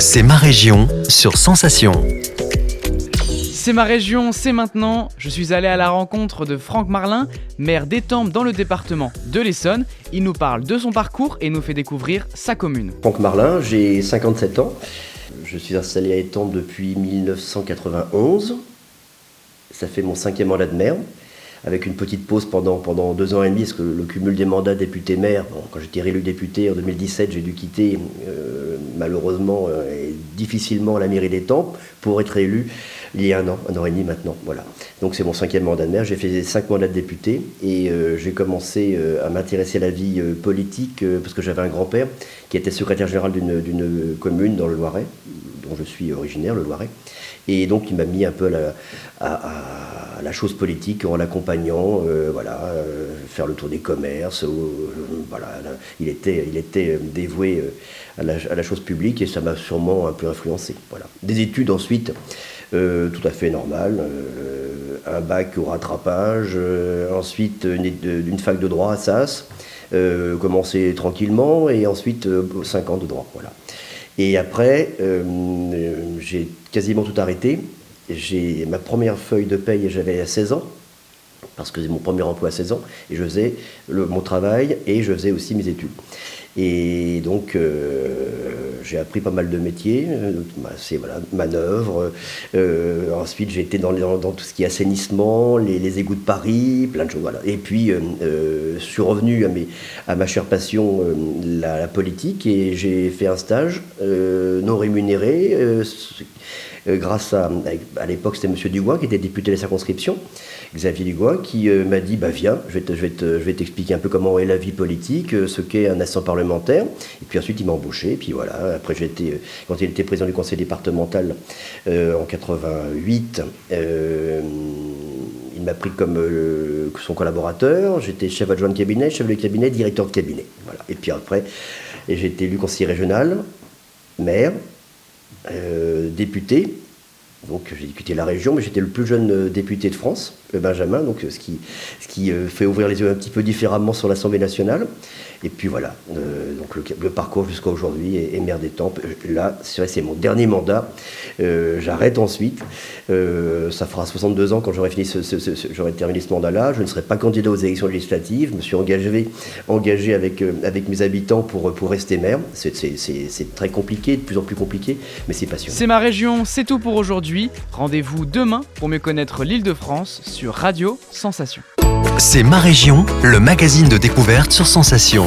C'est ma région sur Sensation. C'est ma région, c'est maintenant. Je suis allé à la rencontre de Franck Marlin, maire d'Étampes dans le département de l'Essonne. Il nous parle de son parcours et nous fait découvrir sa commune. Franck Marlin, j'ai 57 ans. Je suis installé à Étampes depuis 1991. Ça fait mon 5e mandat de maire, avec une petite pause pendant 2 ans et demi, parce que le cumul des mandats député-maire, quand j'étais réélu député en 2017, j'ai dû quitter malheureusement et difficilement la mairie d'Étampes pour être réélu il y a un an et demi maintenant. Voilà. Donc c'est mon 5e mandat de maire, j'ai fait 5 mandats de député et j'ai commencé à m'intéresser à la vie politique parce que j'avais un grand-père qui était secrétaire général d'une commune dans le Loiret, dont je suis originaire, le Loiret. Et donc il m'a mis un peu à la chose politique en l'accompagnant, faire le tour des commerces. Il était dévoué à la chose publique et ça m'a sûrement un peu influencé. Voilà. Des études ensuite, tout à fait normales, un bac au rattrapage, ensuite une fac de droit à Sas, commencé tranquillement et ensuite 5 ans de droit. Voilà. Et après, j'ai quasiment tout arrêté. J'ai ma première feuille de paye, j'avais 16 ans, parce que c'est mon premier emploi à 16 ans, et je faisais mon travail et je faisais aussi mes études. Et donc, j'ai appris pas mal de métiers, manœuvre. Ensuite, j'ai été dans tout ce qui est assainissement, les égouts de Paris, plein de choses. Voilà. Et puis, je suis revenu à ma chère passion, la politique, et j'ai fait un stage non rémunéré. Grâce à l'époque, c'était M. Dugoin qui était député de la circonscription, Xavier Dugoin, qui m'a dit viens, je vais t'expliquer un peu comment est la vie politique, ce qu'est un assistant parlementaire. Et puis ensuite, il m'a embauché. Et puis voilà, après, quand il était président du conseil départemental en 88, il m'a pris comme son collaborateur. J'étais chef adjoint de cabinet, chef de cabinet, directeur de cabinet. Voilà. Et puis après, j'ai été élu conseiller régional, maire, député. Donc j'ai quitté la région, mais j'étais le plus jeune député de France, Benjamin, donc ce qui fait ouvrir les yeux un petit peu différemment sur l'Assemblée nationale. Et puis voilà, donc le parcours jusqu'à aujourd'hui est maire d'Étampes. Là, c'est mon dernier mandat. J'arrête ensuite. Ça fera 62 ans quand j'aurai terminé ce mandat-là. Je ne serai pas candidat aux élections législatives. Je me suis engagé avec mes habitants pour rester maire. C'est très compliqué, de plus en plus compliqué, mais c'est passionnant. C'est ma région, c'est tout pour aujourd'hui. Rendez-vous demain pour mieux connaître l'Île-de-France sur Radio Sensation. C'est ma région, le magazine de découverte sur Sensation.